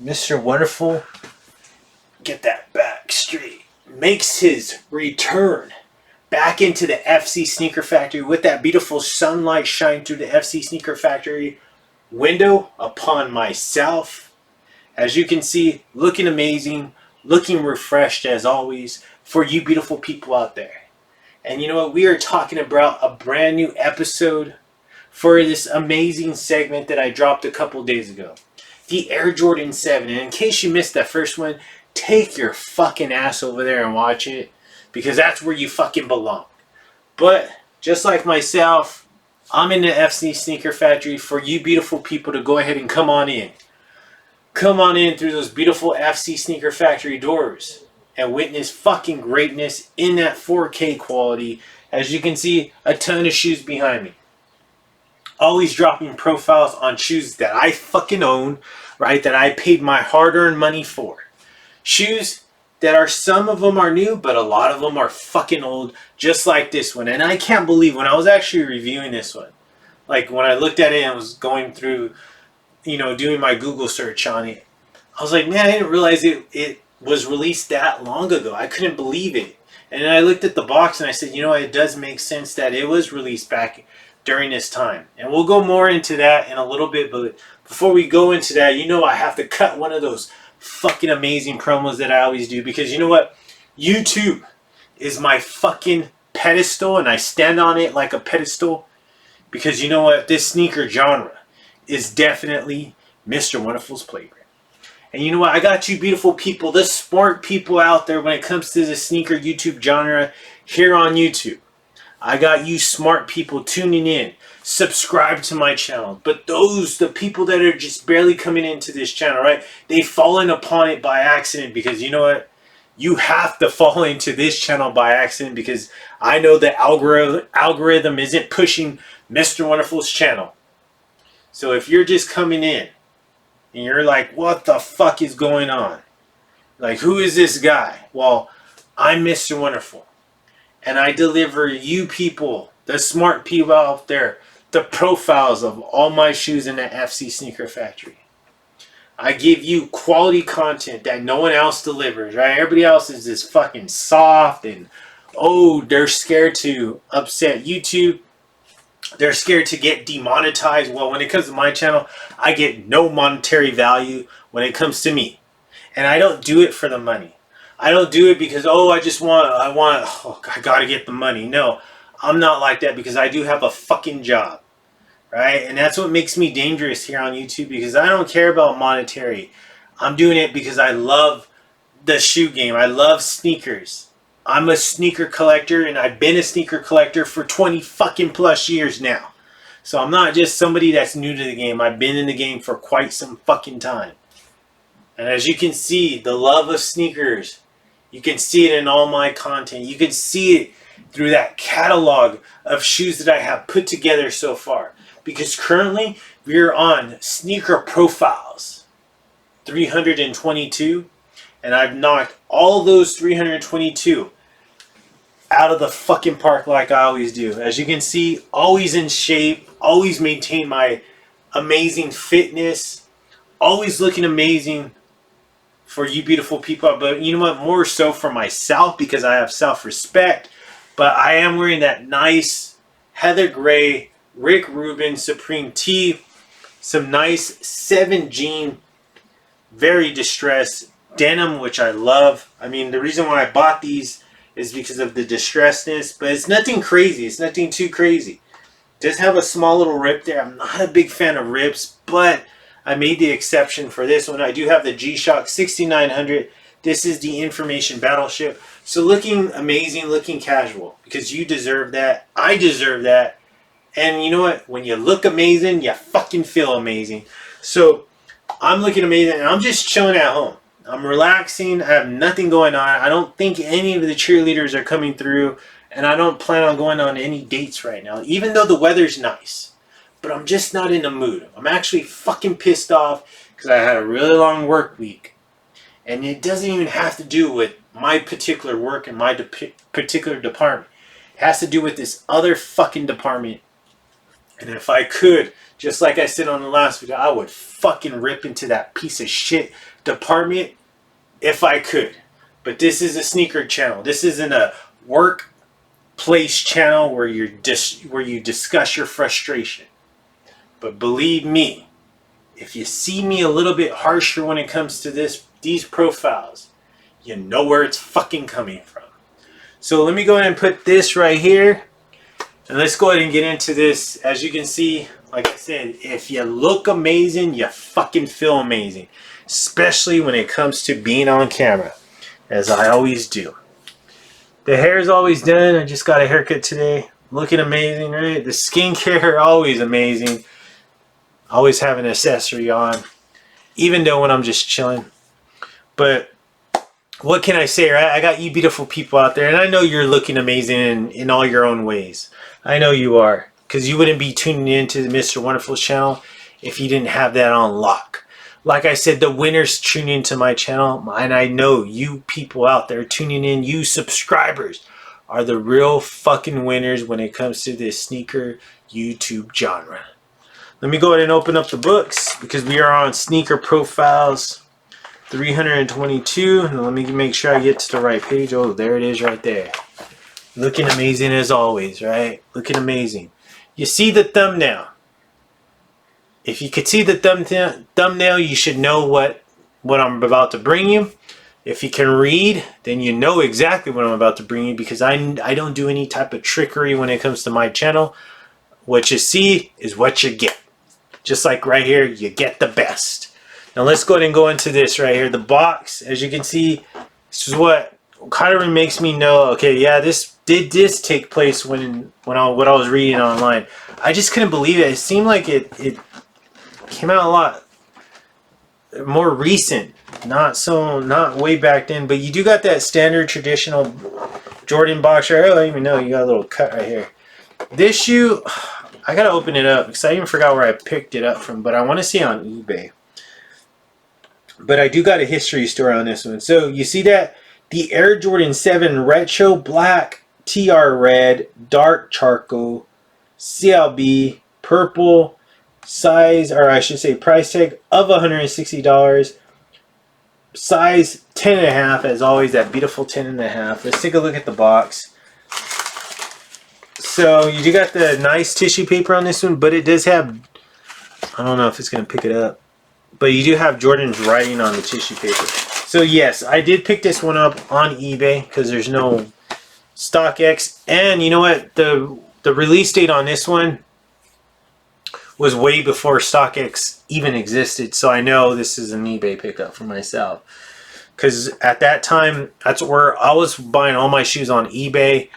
Mr. Wonderful, get that back straight, makes his return back into the FC Sneaker Factory with that beautiful sunlight shine through the FC Sneaker Factory window upon myself. As you can see, looking amazing, looking refreshed as always for you beautiful people out there. And you know what? We are talking about a brand new episode for this amazing segment that I dropped a couple days ago. The Air Jordan 7. And in case you missed that first one, take your fucking ass over there and watch it, because that's where you fucking belong. But just like myself, I'm in the FC Sneaker Factory for you beautiful people to go ahead and come on in. Come on in through those beautiful FC Sneaker Factory doors and witness fucking greatness in that 4K quality. As you can see, a ton of shoes behind me. Always dropping profiles on shoes that I fucking own, right? That I paid my hard-earned money for. Shoes that are, some of them are new, but a lot of them are fucking old, just like this one. And I can't believe when I was actually reviewing this one, like when I looked at it and was going through, doing my Google search on it, I was like, man, I didn't realize it was released that long ago. I couldn't believe it. And then I looked at the box and I said, it does make sense that it was released back during this time. And we'll go more into that in a little bit, but before we go into that, I have to cut one of those fucking amazing promos that I always do, because you know what? YouTube is my fucking pedestal, and I stand on it like a pedestal, because you know what? This sneaker genre is definitely Mr. Wonderful's playground. And you know what? I got you beautiful people, the smart people out there when it comes to the sneaker YouTube genre here on YouTube. I got you smart people tuning in, subscribe to my channel. But the people that are just barely coming into this channel, right? They've fallen upon it by accident, because you know what? You have to fall into this channel by accident, because I know the algorithm isn't pushing Mr. Wonderful's channel. So if you're just coming in and you're like, what the fuck is going on? Like, who is this guy? Well, I'm Mr. Wonderful. And I deliver you people, the smart people out there, the profiles of all my shoes in the FC Sneaker Factory. I give you quality content that no one else delivers, right? Everybody else is just fucking soft and, they're scared to upset YouTube. They're scared to get demonetized. Well, when it comes to my channel, I get no monetary value when it comes to me. And I don't do it for the money. I don't do it because, I gotta get the money. No, I'm not like that, because I do have a fucking job, right? And that's what makes me dangerous here on YouTube, because I don't care about monetary. I'm doing it because I love the shoe game. I love sneakers. I'm a sneaker collector, and I've been a sneaker collector for 20 fucking plus years now. So I'm not just somebody that's new to the game. I've been in the game for quite some fucking time. And as you can see, the love of sneakers, you can see it in all my content. You can see it through that catalog of shoes that I have put together so far. Because currently, we're on Sneaker Profiles 322. And I've knocked all those 322 out of the fucking park like I always do. As you can see, always in shape, always maintain my amazing fitness, always looking amazing for you beautiful people. But you know what? More so for myself, because I have self-respect. But I am wearing that nice heather gray Rick Rubin Supreme tee. Some nice 7 jean, very distressed denim, which I love. I mean, the reason why I bought these is because of the distressedness. But it's nothing crazy. It's nothing too crazy. Does have a small little rip there. I'm not a big fan of rips, but I made the exception for this one. I do have the G-Shock 6900. This is the Information Battleship. So looking amazing, looking casual, because you deserve that. I deserve that. And you know what? When you look amazing, you fucking feel amazing. So I'm looking amazing, and I'm just chilling at home. I'm relaxing. I have nothing going on. I don't think any of the cheerleaders are coming through, and I don't plan on going on any dates right now, even though the weather's nice. But I'm just not in the mood. I'm actually fucking pissed off because I had a really long work week. And it doesn't even have to do with my particular work and my particular department. It has to do with this other fucking department And if I could, just like I said on the last video, I would fucking rip into that piece of shit department if I could. But this is a sneaker channel. This isn't a workplace channel where you discuss your frustration. But believe me, if you see me a little bit harsher when it comes to these profiles, you know where it's fucking coming from. So let me go ahead and put this right here. And let's go ahead and get into this. As you can see, like I said, if you look amazing, you fucking feel amazing. Especially when it comes to being on camera, as I always do. The hair is always done. I just got a haircut today. Looking amazing, right? The skincare, always amazing. Always have an accessory on. Even though when I'm just chilling. But what can I say, right? I got you beautiful people out there. And I know you're looking amazing in all your own ways. I know you are. Because you wouldn't be tuning in to the Mr. Wonderful's channel if you didn't have that on lock. Like I said, the winners tune into my channel. And I know you people out there tuning in, you subscribers, are the real fucking winners when it comes to this sneaker YouTube genre. Let me go ahead and open up the books because we are on Sneaker Profiles 322. And let me make sure I get to the right page. Oh, there it is right there. Looking amazing as always, right? Looking amazing. You see the thumbnail. If you could see the thumbnail, you should know what I'm about to bring you. If you can read, then you know exactly what I'm about to bring you, because I don't do any type of trickery when it comes to my channel. What you see is what you get. Just like right here, you get the best. Now let's go ahead and go into this right here. The box, as you can see, this is what kind of makes me know, okay, yeah, this take place when I was reading online. I just couldn't believe it. It seemed like it came out a lot more recent, not way back then. But you do got that standard traditional Jordan box right here. I don't even know, you got a little cut right here. This shoe, I gotta open it up because I even forgot where I picked it up from, but I want to see on eBay. But I do got a history story on this one. So you see that the Air Jordan 7 Retro Black, TR Red, Dark Charcoal, CLB, Purple, size, or I should say price tag of $160. Size 10.5, as always, that beautiful 10.5. Let's take a look at the box. So you do got the nice tissue paper on this one, but it does have, I don't know if it's going to pick it up, but you do have Jordan's writing on the tissue paper. So yes, I did pick this one up on eBay because there's no StockX. And you know what? The release date on this one was way before StockX even existed. So I know this is an eBay pickup for myself. Because at that time, that's where I was buying all my shoes on eBay.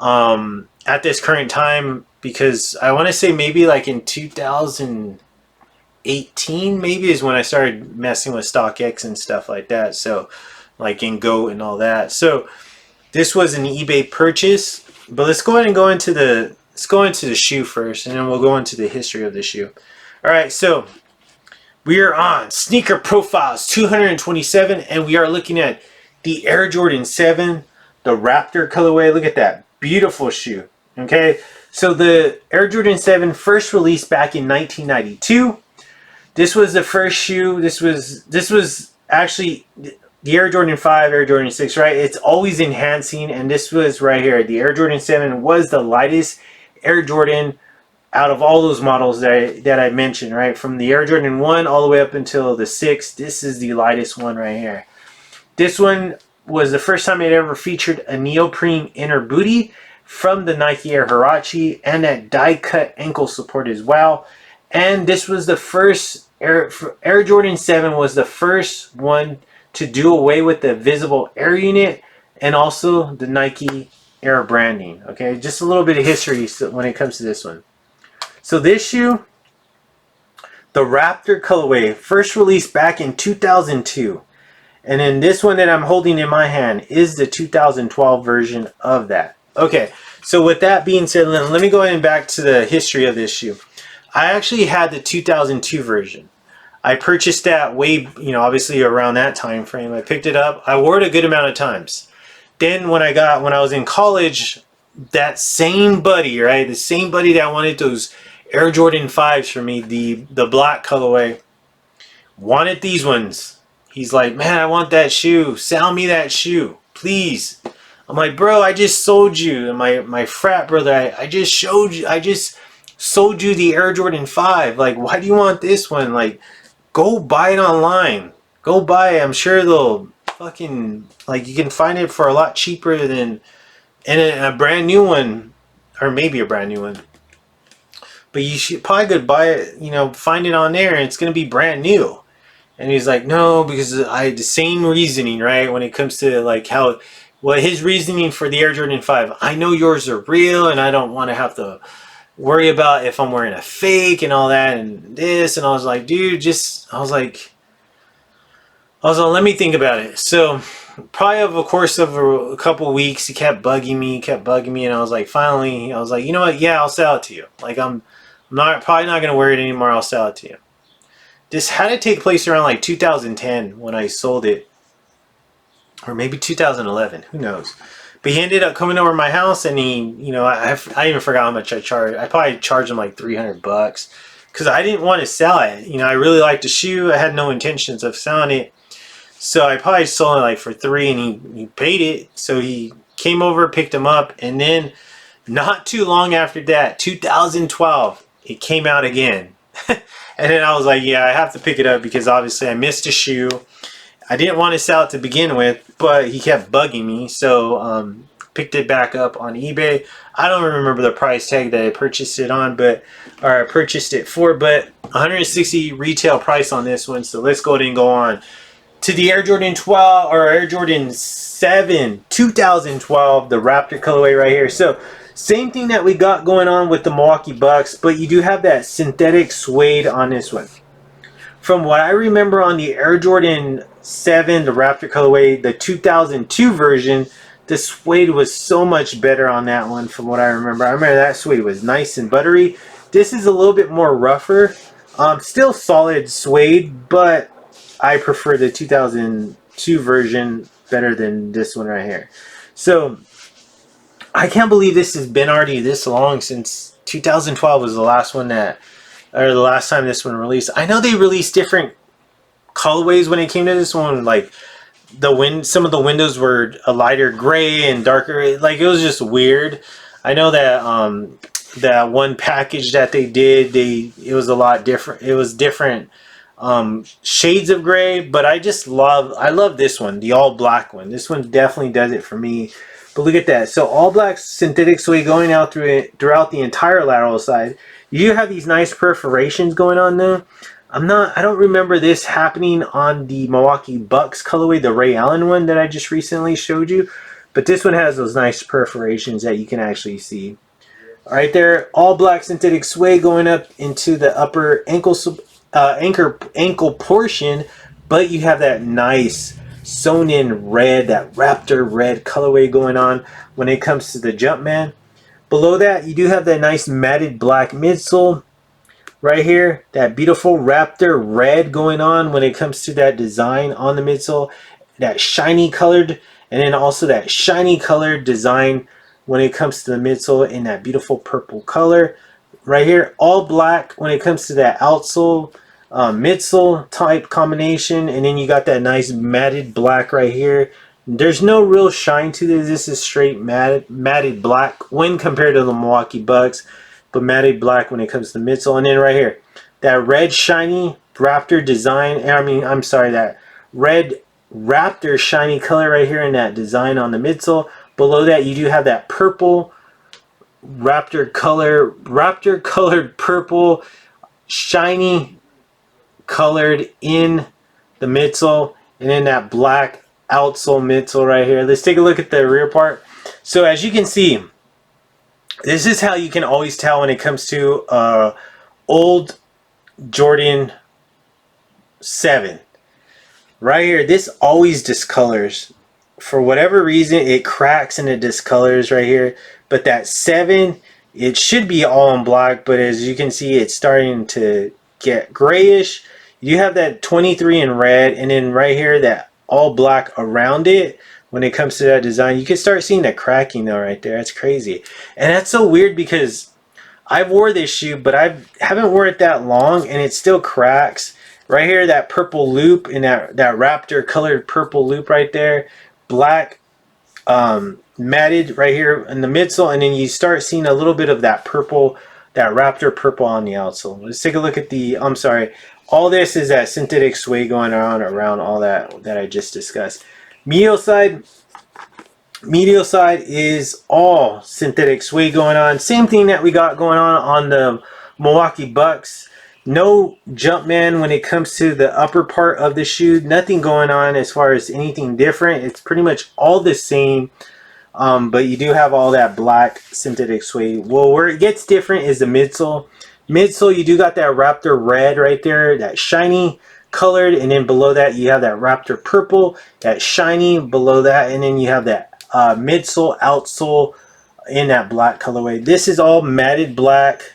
At this current time, because I want to say maybe like in 2018 maybe is when I started messing with StockX and stuff like that. So like in Go and all that. So this was an eBay purchase. But let's go ahead and go into the shoe first, and then we'll go into the history of the shoe. All right, so we are on Sneaker Profiles 227, and we are looking at the Air Jordan 7, the Raptor colorway. Look at that beautiful shoe. Okay, so the Air Jordan 7 first released back in 1992. This was the first shoe. This was actually the Air Jordan 5, Air Jordan 6, right? It's always enhancing, and this was right here. The Air Jordan 7 was the lightest Air Jordan out of all those models that I mentioned, right? From the Air Jordan 1 all the way up until the 6, this is the lightest one right here. This one was the first time it ever featured a neoprene inner booty from the Nike Air Huarache, and that die-cut ankle support as well. And this was the first, Air Jordan 7 was the first one to do away with the visible air unit and also the Nike Air branding. Okay, just a little bit of history when it comes to this one. So this shoe, the Raptor colorway, first released back in 2002. And then this one that I'm holding in my hand is the 2012 version of that. Okay, so with that being said, let me go ahead and back to the history of this shoe. I actually had the 2002 version. I purchased that way, obviously around that time frame. I picked it up. I wore it a good amount of times. Then when I was in college, that same buddy, right? The same buddy that wanted those Air Jordan 5s for me, the black colorway. Wanted these ones. He's like, man, I want that shoe. Sell me that shoe, please. I'm like, bro, I just sold you. And my frat brother, I just showed you. I just sold you the Air Jordan 5. Like, why do you want this one? Like, go buy it online. Go buy it. I'm sure they'll fucking, like, you can find it for a lot cheaper than, and a brand new one, or maybe a brand new one. But you should probably go buy it, you know, find it on there, and it's going to be brand new. And he's like, no, because I had the same reasoning, right? When it comes to like how, well, his reasoning for the Air Jordan 5, I know yours are real and I don't want to have to worry about if I'm wearing a fake and all that and this. And I was like, dude, I was like, let me think about it. So probably over the course of a couple weeks, he kept bugging me. And I was like, finally, I was like, you know what? Yeah, I'll sell it to you. Like, I'm probably not going to wear it anymore. I'll sell it to you. This had to take place around like 2010 when I sold it, or maybe 2011, who knows. But he ended up coming over to my house, and he, you know, I even forgot how much I charged. I probably charged him like $300 because I didn't want to sell it. You know, I really liked the shoe. I had no intentions of selling it, so I probably sold it like for $3, and he paid it. So he came over, picked him up, and then not too long after that, 2012, it came out again. And then I was like, yeah, I have to pick it up because obviously I missed a shoe. I didn't want to sell it to begin with, but he kept bugging me. So picked it back up on eBay. I don't remember the price tag that I purchased it on, or I purchased it for, but $160 retail price on this one. So let's go ahead and go on to the Air Jordan 12 or Air Jordan 7 2012, the Raptor colorway right here. So same thing that we got going on with the Milwaukee Bucks, but you do have that synthetic suede on this one. From what I remember on the Air Jordan 7, the Raptor colorway, the 2002 version, the suede was so much better on that one from what I remember. I remember that suede was nice and buttery. This is a little bit more rougher. Still solid suede, but I prefer the 2002 version better than this one right here. So I can't believe this has been already this long, since 2012 was the last one that, or the last time this one released. I know they released different colorways when it came to this one, like some of the windows were a lighter gray and darker, like it was just weird. I know that that one package that they did, it was a lot different. It was different shades of gray, but I love this one, the all black one. This one definitely does it for me. But look at that. So all black synthetic suede going out throughout the entire lateral side. You have these nice perforations going on there. I don't remember this happening on the Milwaukee Bucks colorway, the Ray Allen one that I just recently showed you. But this one has those nice perforations that you can actually see. Right there, all black synthetic suede going up into the upper ankle portion, but you have that nice sewn in red, that Raptor red colorway going on when it comes to the Jumpman. Below that, you do have that nice matted black midsole right here, that beautiful Raptor red going on when it comes to that design on the midsole, that shiny colored, and then also that shiny colored design when it comes to the midsole in that beautiful purple color right here. All black when it comes to that outsole, midsole type combination, and then you got that nice matted black right here. There's no real shine to this. This is straight matted black when compared to the Milwaukee Bucks, but matted black when it comes to the midsole. And then right here, that red shiny Raptor design, that red Raptor shiny color right here in that design on the midsole. Below that, you do have that purple Raptor colored purple shiny colored in the midsole, and then that black outsole midsole right here. Let's take a look at the rear part. So as you can see, this is how you can always tell when it comes to old Jordan 7. Right here, this always discolors. For whatever reason, it cracks and it discolors right here. But that 7, it should be all in black, but as you can see, it's starting to get grayish. You have that 23 in red, and then right here, that all black around it. When it comes to that design, you can start seeing the cracking though right there. That's crazy. And that's so weird because I wore this shoe, but I haven't worn it that long, and it still cracks. Right here, that purple loop in that Raptor colored purple loop right there, black matted right here in the midsole, and then you start seeing a little bit of that purple, that Raptor purple on the outsole. Let's take a look at the, I'm sorry, all this is that synthetic suede going on around all that I just discussed. Medial side is all synthetic suede going on. Same thing that we got going on the Milwaukee Bucks. No Jumpman when it comes to the upper part of the shoe. Nothing going on as far as anything different. It's pretty much all the same. But you do have all that black synthetic suede. Well, where it gets different is the midsole. Midsole, you do got that Raptor red right there, that shiny colored, and then below that you have that Raptor purple, that shiny below that, and then you have that midsole, outsole in that black colorway. This is all matted black.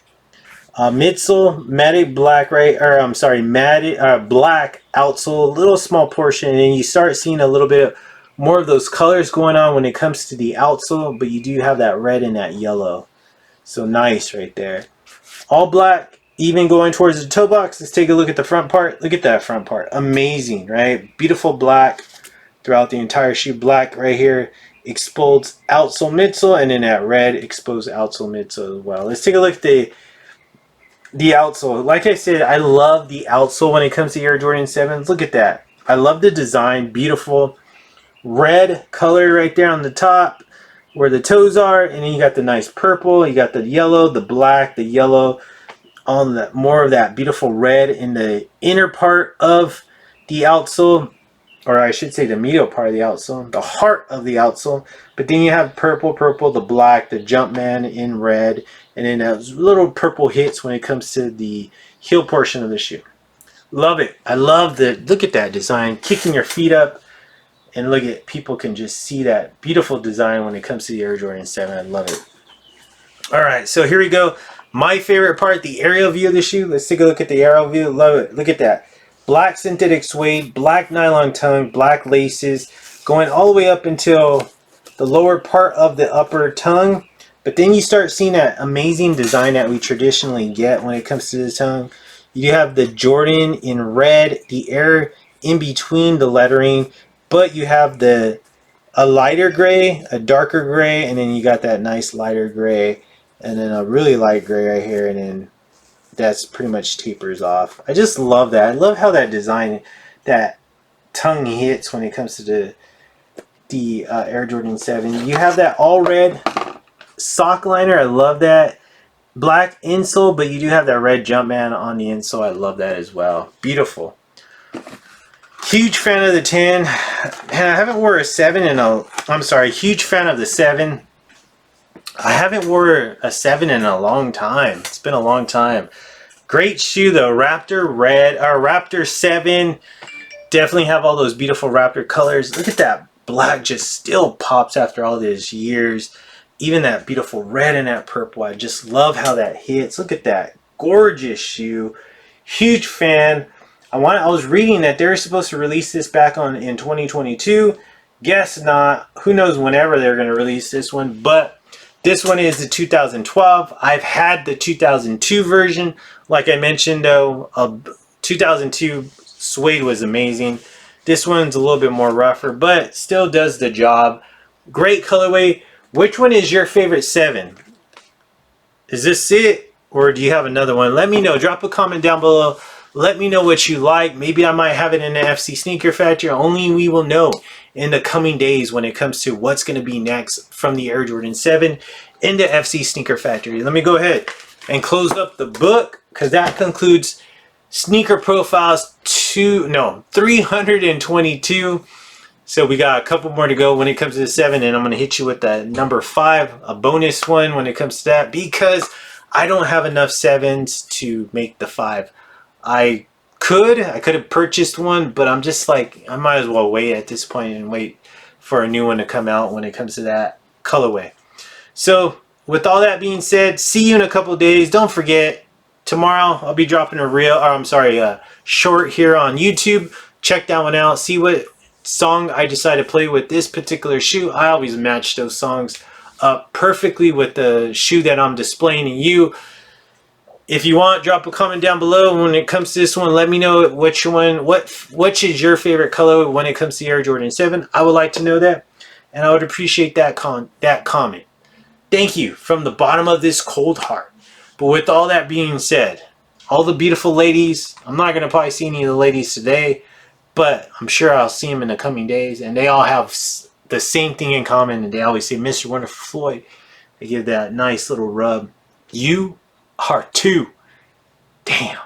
Midsole, matted black, right? Or I'm sorry, matted black outsole, little small portion, and then you start seeing a little bit more of those colors going on when it comes to the outsole, but you do have that red and that yellow. So nice right there. All black, even going towards the toe box. Let's take a look at the front part. Look at that front part. Amazing, right? Beautiful black throughout the entire shoe. Black right here. Exposed outsole, midsole, and then that red exposed outsole, midsole as well. Let's take a look at the outsole. Like I said, I love the outsole when it comes to Air Jordan 7s. Look at that. I love the design. Beautiful red color right there on the top where the toes are, and then you got the nice purple, you got the yellow, the black, the yellow, on the more of that beautiful red in the inner part of the outsole, or I should say the medial part of the outsole, the heart of the outsole. But then you have purple, the black, the Jumpman in red, and then those little purple hits when it comes to the heel portion of the shoe. Love it. I love the, look at that design, kicking your feet up. And look at, people can just see that beautiful design when it comes to the Air Jordan 7. I love it. All right, so here we go. My favorite part, the aerial view of the shoe. Let's take a look at the aerial view. Love it. Look at that. Black synthetic suede, black nylon tongue, black laces, going all the way up until the lower part of the upper tongue. But then you start seeing that amazing design that we traditionally get when it comes to the tongue. You have the Jordan in red, the Air in between the lettering. But you have a lighter gray, a darker gray, and then you got that nice lighter gray, and then a really light gray right here, and then that's pretty much tapers off. I just love that. I love how that design, that tongue hits when it comes to the Air Jordan 7. You have that all red sock liner. I love that. Black insole, but you do have that red Jumpman on the insole. I love that as well. Beautiful. Huge fan of the 10, and I haven't worn a 7 in a, I'm sorry, huge fan of the 7. I haven't worn a 7 in a long time. It's been a long time. Great shoe though, Raptor red, or Raptor 7. Definitely have all those beautiful Raptor colors. Look at that black, just still pops after all these years. Even that beautiful red and that purple. I just love how that hits. Look at that gorgeous shoe. Huge fan. I was reading that they're supposed to release this back in 2022. Guess not. Who knows whenever they're going to release this one. But this one is the 2012. I've had the 2002 version. Like I mentioned though, 2002 suede was amazing. This one's a little bit more rougher, but still does the job. Great colorway. Which one is your favorite 7? Is this it? Or do you have another one? Let me know. Drop a comment down below. Let me know what you like. Maybe I might have it in the FC Sneaker Factory. Only we will know in the coming days when it comes to what's going to be next from the Air Jordan 7 in the FC Sneaker Factory. Let me go ahead and close up the book, because that concludes Sneaker Profiles 322. So we got a couple more to go when it comes to the 7, and I'm going to hit you with the number 5, a bonus one when it comes to that, because I don't have enough 7s to make the 5. I could have purchased one, but I'm just like, I might as well wait at this point and wait for a new one to come out when it comes to that colorway. So with all that being said, see you in a couple days. Don't forget, tomorrow I'll be dropping a short here on YouTube. Check that one out. See what song I decide to play with this particular shoe. I always match those songs up perfectly with the shoe that I'm displaying to you. if you want, drop a comment down below. When it comes to this one, let me know which one, which is your favorite color when it comes to Air Jordan 7. I would like to know that, and I would appreciate that comment. Thank you from the bottom of this cold heart. But with all that being said, all the beautiful ladies, I'm not going to probably see any of the ladies today, but I'm sure I'll see them in the coming days, and they all have the same thing in common, and they always say, Mr. Wonderful Floyd. They give that nice little rub. You are too damn